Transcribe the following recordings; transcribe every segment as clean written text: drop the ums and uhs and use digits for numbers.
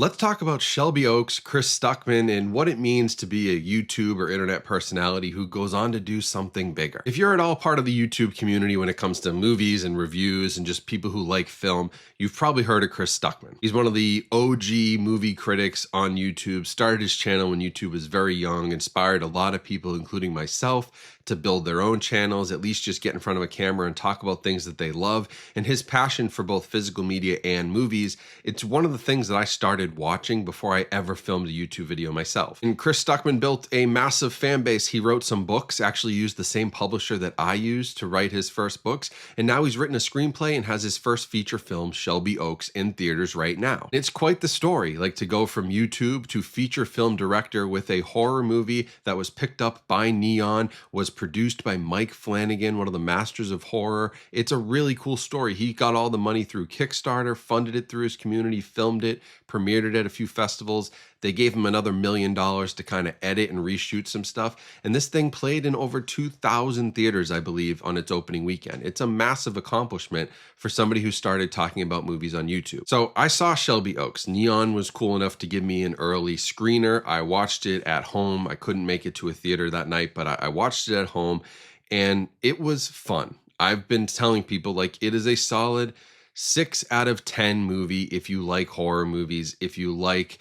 Let's talk about Shelby Oaks, Chris Stuckmann, and what it means to be a YouTube or internet personality who goes on to do something bigger. If you're at all part of the YouTube community when it comes to movies and reviews and just people who like film, you've probably heard of Chris Stuckmann. He's one of the OG movie critics on YouTube, started his channel when YouTube was very young, inspired a lot of people, including myself, to build their own channels, at least just get in front of a camera and talk about things that they love. And his passion for both physical media and movies, it's one of the things that I started watching before I ever filmed a YouTube video myself. And Chris Stuckmann built a massive fan base. He wrote some books, actually used the same publisher that I used to write his first books. And now he's written a screenplay and has his first feature film, Shelby Oaks, in theaters right now. It's quite the story, like to go from YouTube to feature film director with a horror movie that was picked up by Neon, was produced by Mike Flanagan, one of the masters of horror. It's a really cool story. He got all the money through Kickstarter, funded it through his community, filmed it, premiered it at a few festivals. They gave him another $1 million to kind of edit and reshoot some stuff. And this thing played in over 2,000 theaters, I believe, on its opening weekend. It's a massive accomplishment for somebody who started talking about movies on YouTube. So I saw Shelby Oaks. Neon was cool enough to give me an early screener. I watched it at home. I couldn't make it to a theater that night, but I watched it at home and it was fun. I've been telling people, like, it is a solid 6 out of 10 movie if you like horror movies, if you like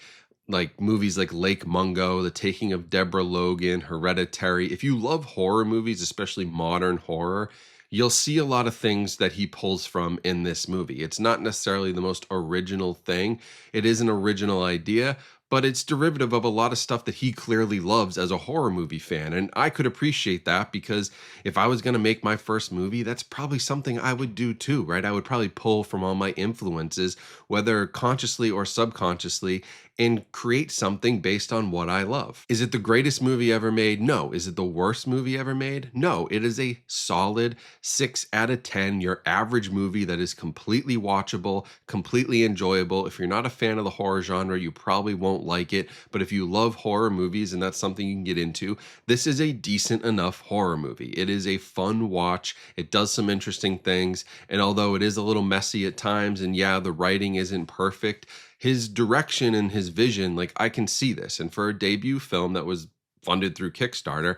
movies like Lake Mungo, The Taking of Deborah Logan, Hereditary. If you love horror movies, especially modern horror, you'll see a lot of things that he pulls from in this movie. It's not necessarily the most original thing. It is an original idea, but it's derivative of a lot of stuff that he clearly loves as a horror movie fan. And I could appreciate that because if I was going to make my first movie, that's probably something I would do too, right? I would probably pull from all my influences, whether consciously or subconsciously, and create something based on what I love. Is it the greatest movie ever made? No. Is it the worst movie ever made? No. It is a solid 6 out of 10, your average movie that is completely watchable, completely enjoyable. If you're not a fan of the horror genre, you probably won't like it. But if you love horror movies and that's something you can get into, this is a decent enough horror movie. It is a fun watch. It does some interesting things. And although it is a little messy at times, and yeah, the writing isn't perfect, his direction and his vision, like, I can see this. And for a debut film that was funded through Kickstarter,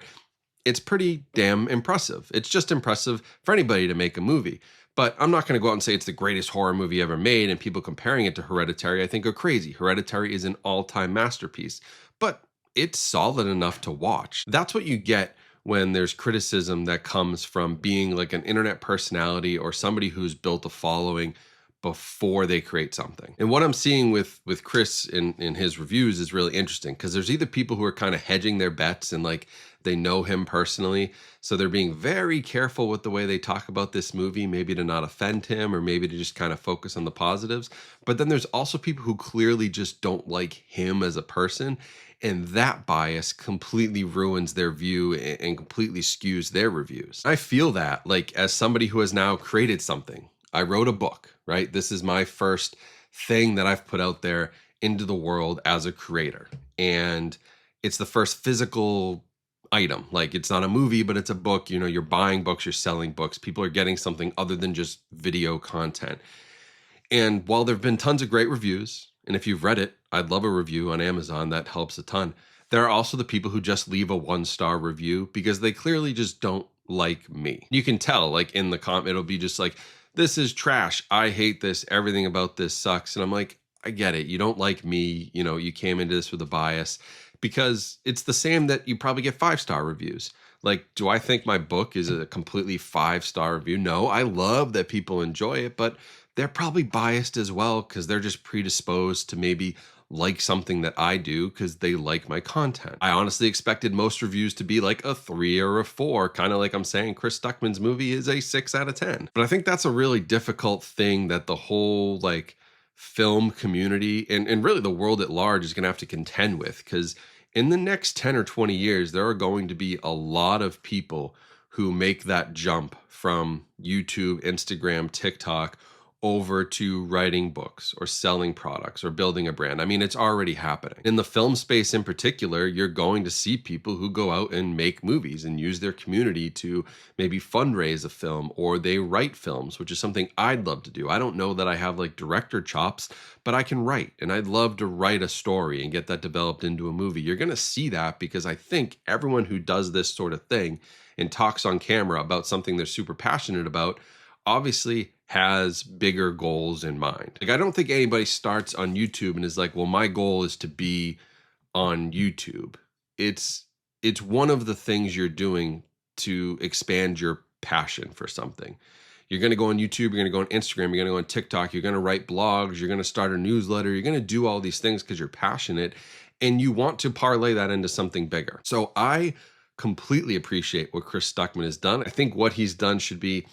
it's pretty damn impressive. It's just impressive for anybody to make a movie. But I'm not going to go out and say it's the greatest horror movie ever made, and people comparing it to Hereditary, I think, are crazy. Hereditary is an all-time masterpiece, but it's solid enough to watch. That's what you get when there's criticism that comes from being like an internet personality or somebody who's built a following before they create something. And what I'm seeing with Chris in his reviews is really interesting because there's either people who are kind of hedging their bets and like they know him personally, so they're being very careful with the way they talk about this movie, maybe to not offend him or maybe to just kind of focus on the positives. But then there's also people who clearly just don't like him as a person, and that bias completely ruins their view and completely skews their reviews. I feel that, like, as somebody who has now created something. I wrote a book, right? This is my first thing that I've put out there into the world as a creator. And it's the first physical item. Like, it's not a movie, but it's a book. You know, you're buying books, you're selling books. People are getting something other than just video content. And while there have been tons of great reviews, and if you've read it, I'd love a review on Amazon. That helps a ton. There are also the people who just leave a 1-star review because they clearly just don't like me. You can tell, like, in the comment, it'll be just like, this is trash. I hate this. Everything about this sucks. And I'm like, I get it. You don't like me. You know, you came into this with a bias because it's the same that you probably get 5-star reviews. Like, do I think my book is a completely 5-star review? No, I love that people enjoy it, but they're probably biased as well because they're just predisposed to maybe like something that I do because they like my content. I honestly expected most reviews to be like a 3 or a 4, kind of like I'm saying Chris Stuckmann's movie is a 6 out of 10. But I think that's a really difficult thing that the whole like film community and really the world at large is going to have to contend with, because in the next 10 or 20 years, there are going to be a lot of people who make that jump from YouTube, Instagram, TikTok over to writing books or selling products or building a brand. I mean, it's already happening. In the film space in particular, you're going to see people who go out and make movies and use their community to maybe fundraise a film, or they write films, which is something I'd love to do. I don't know that I have like director chops, but I can write, and I'd love to write a story and get that developed into a movie. You're going to see that because I think everyone who does this sort of thing and talks on camera about something they're super passionate about obviously has bigger goals in mind. Like, I don't think anybody starts on YouTube and is like, well, my goal is to be on YouTube. It's one of the things you're doing to expand your passion for something. You're going to go on YouTube, you're going to go on Instagram, you're going to go on TikTok, you're going to write blogs, you're going to start a newsletter, you're going to do all these things because you're passionate and you want to parlay that into something bigger. So I completely appreciate what Chris Stuckmann has done. I think what he's done should be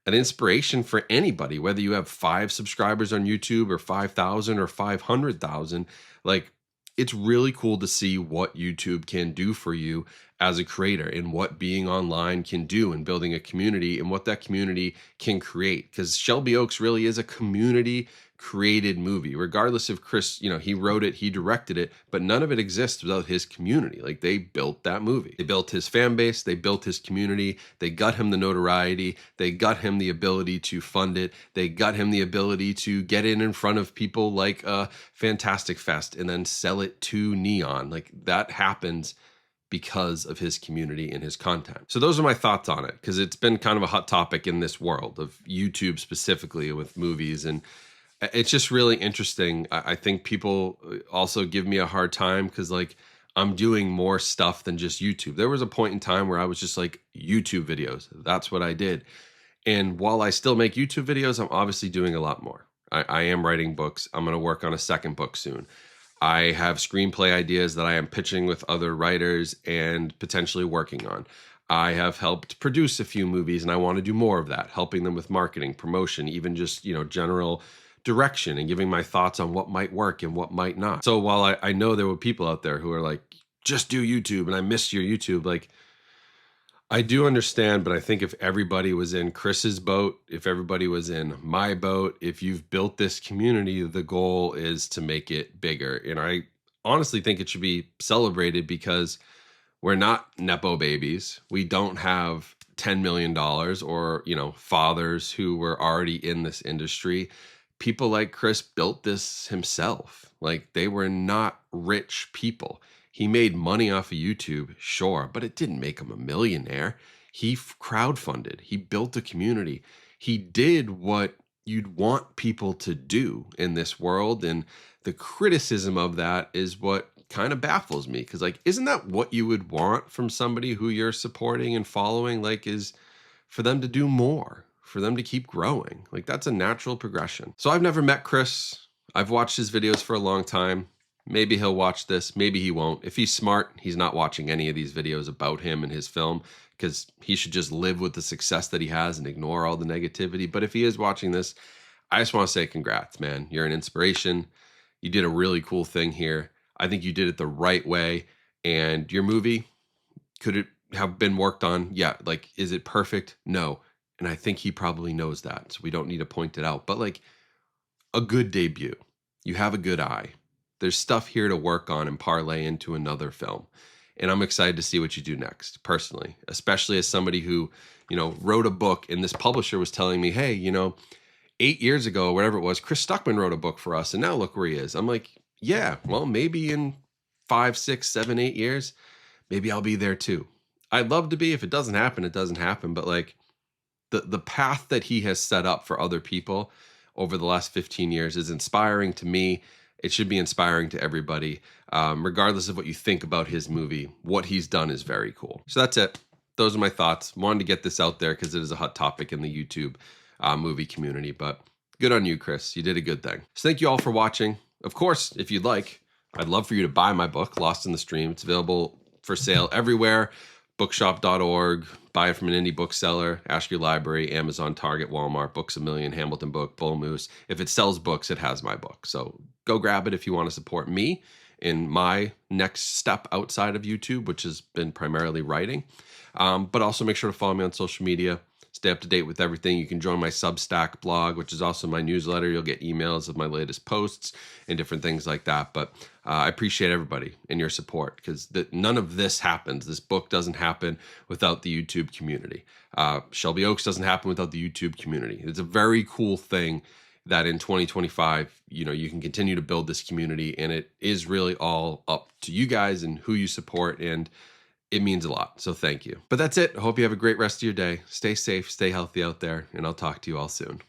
an inspiration for anybody, whether you have 5 subscribers on YouTube or 5,000 or 500,000. Like, it's really cool to see what YouTube can do for you as a creator and what being online can do and building a community and what that community can create. Because Shelby Oaks really is a community created movie, regardless of Chris, he wrote it, he directed it, but none of it exists without his community. Like, they built that movie. They built his fan base, they built his community, they got him the notoriety, they got him the ability to fund it, they got him the ability to get in front of people like Fantastic Fest and then sell it to Neon. Like, that happens because of his community and his content. So those are my thoughts on it, because it's been kind of a hot topic in this world of YouTube specifically with movies, and it's just really interesting. I think people also give me a hard time because, like, I'm doing more stuff than just YouTube. There was a point in time where I was just like, YouTube videos, that's what I did. And while I still make YouTube videos, I'm obviously doing a lot more. I am writing books. I'm going to work on a second book soon. I have screenplay ideas that I am pitching with other writers and potentially working on. I have helped produce a few movies and I want to do more of that, helping them with marketing, promotion, even just, general direction and giving my thoughts on what might work and what might not. So while I know there were people out there who are like, just do YouTube and I miss your YouTube, like, I do understand, but I think if everybody was in Chris's boat, if everybody was in my boat, if you've built this community, the goal is to make it bigger. And I honestly think it should be celebrated because we're not Nepo babies. We don't have $10 million or, fathers who were already in this industry. People like Chris built this himself. Like, they were not rich people. He made money off of YouTube, sure, but it didn't make him a millionaire. He crowdfunded. He built a community. He did what you'd want people to do in this world. And the criticism of that is what kind of baffles me. Because, like, isn't that what you would want from somebody who you're supporting and following? Like, is for them to do more, for them to keep growing. Like, that's a natural progression. So I've never met Chris. I've watched his videos for a long time. Maybe he'll watch this, maybe he won't. If he's smart, he's not watching any of these videos about him and his film, because he should just live with the success that he has and ignore all the negativity. But if he is watching this, I just want to say congrats, man. You're an inspiration. You did a really cool thing here. I think you did it the right way. And your movie, could it have been worked on? Yeah. Like, is it perfect? No. And I think he probably knows that, so we don't need to point it out. But, like, a good debut. You have a good eye. There's stuff here to work on and parlay into another film. And I'm excited to see what you do next, personally, especially as somebody who, wrote a book, and this publisher was telling me, hey, 8 years ago, whatever it was, Chris Stuckmann wrote a book for us, and now look where he is. I'm like, yeah, well, maybe in 5, 6, 7, 8 years, maybe I'll be there too. I'd love to be. If it doesn't happen, it doesn't happen. But, like, the path that he has set up for other people over the last 15 years is inspiring to me. It should be inspiring to everybody, regardless of what you think about his movie. What he's done is very cool. So that's it. Those are my thoughts. Wanted to get this out there because it is a hot topic in the YouTube movie community. But good on you, Chris. You did a good thing. So thank you all for watching. Of course, if you'd like, I'd love for you to buy my book, Lost in the Stream. It's available for sale everywhere. Bookshop.org. Buy it from an indie bookseller. Ask your library, Amazon, Target, Walmart, Books A Million, Hamilton Book, Bull Moose. If it sells books, it has my book. So go grab it if you want to support me in my next step outside of YouTube, which has been primarily writing. But also make sure to follow me on social media. stay up to date with everything, you can join my Substack blog, which is also my newsletter. You'll get emails of my latest posts and different things like that. But I appreciate everybody and your support, because none of this happens. This book doesn't happen without the YouTube community. Shelby Oaks doesn't happen without the YouTube community. It's a very cool thing that in 2025, you can continue to build this community, and it is really all up to you guys and who you support, and it means a lot. So thank you. But that's it. I hope you have a great rest of your day. Stay safe, stay healthy out there, and I'll talk to you all soon.